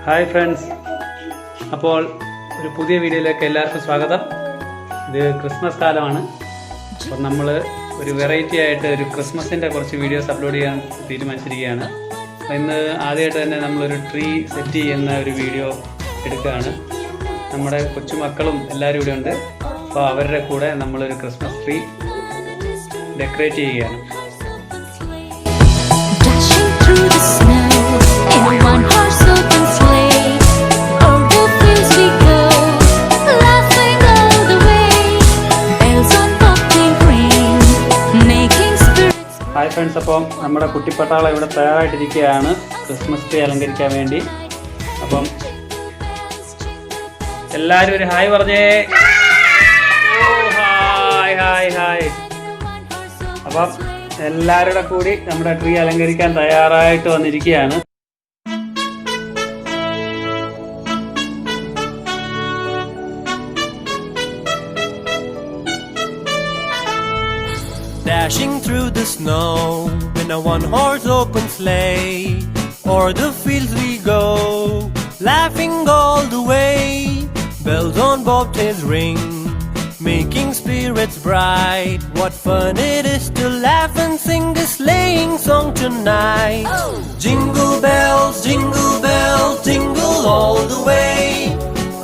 Hi friends, അപ്പോൾ ഒരു പുതിയ വീഡിയോയിലേക്ക് എല്ലാവർക്കും സ്വാഗതം. ഇത് ക്രിസ്മസ് കാലമാണ്. അപ്പോൾ നമ്മൾ ഒരു വെറൈറ്റി ആയിട്ട് ഒരു ക്രിസ്മസിൻ്റെ കുറച്ച് വീഡിയോസ് അപ്ലോഡ് ചെയ്യാൻ തീരുമാനിച്ചിരിക്കുകയാണ്. അപ്പോൾ ഇന്ന് ആദ്യമായിട്ട് തന്നെ നമ്മളൊരു ട്രീ സെറ്റ് ചെയ്യുന്ന ഒരു വീഡിയോ എടുക്കുകയാണ്. നമ്മുടെ കൊച്ചുമക്കളും എല്ലാവരും ഇവിടെ ഉണ്ട്. അപ്പോൾ അവരുടെ കൂടെ നമ്മളൊരു ക്രിസ്മസ് ട്രീ ഡെക്കറേറ്റ് ചെയ്യുകയാണ്. ഹായ് ഫ്രണ്ട്സ്, അപ്പം നമ്മുടെ കുട്ടിപ്പട്ടാളം ഇവിടെ തയ്യാറായിട്ടിരിക്കുകയാണ് ക്രിസ്മസ് ട്രീ അലങ്കരിക്കാൻ വേണ്ടി. അപ്പം എല്ലാവരും ഒരു ഹായ് പറഞ്ഞേ. Hi hi hi. അപ്പം എല്ലാവരുടെ കൂടി നമ്മുടെ ട്രീ അലങ്കരിക്കാൻ തയ്യാറായിട്ട് വന്നിരിക്കുകയാണ്. Dashing through the snow in a one-horse open sleigh, o'er the fields we go, laughing all the way. Bells on bobtails ring, making spirits bright. What fun it is to laugh and sing a sleighing song tonight. Oh! Jingle bells, jingle all the way.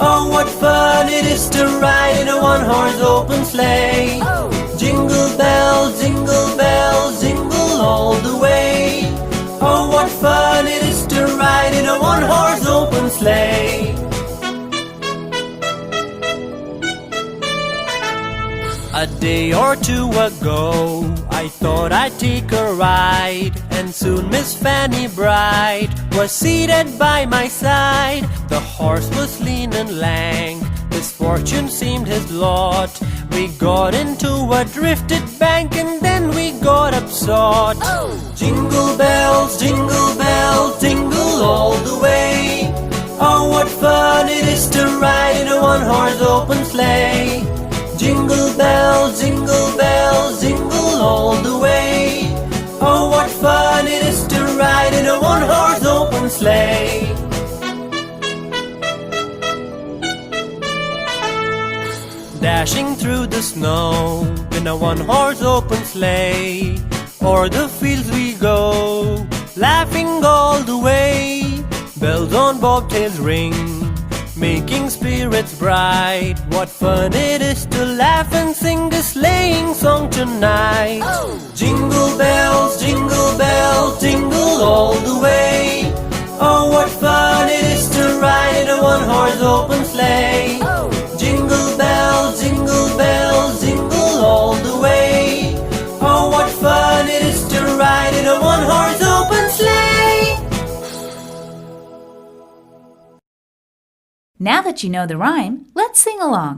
Oh, what fun it is to ride in a one-horse open sleigh. Oh! Jingle bells, jingle all the way. Oh, what fun it is to ride in a one-horse open sleigh. A day or two ago, I thought I'd take a ride, and soon Miss Fanny Bright was seated by my side. The horse was lean and lank, misfortune seemed his lot. We got into a drifted bank and then we got upsot. Oh! Jingle bells, jingle all the way. Oh, what fun it is to ride in a one-horse open sleigh. Jingle bells, jingle all the way. Oh, what fun it is to ride in a one-horse open sleigh. Dashing through the snow in a one-horse open sleigh, o'er the fields we go, laughing all the way. Bells on bobtails ring, making spirits bright. What fun it is to laugh and sing a sleighing song tonight. Oh! Jingle bells, jingle all the way. Oh, what fun it is to ride in a one-horse open sleigh. Oh! Jingle bells, jingle all the way. Oh, what fun it is to ride in a one-horse open sleigh. Now that you know the rhyme, let's sing along.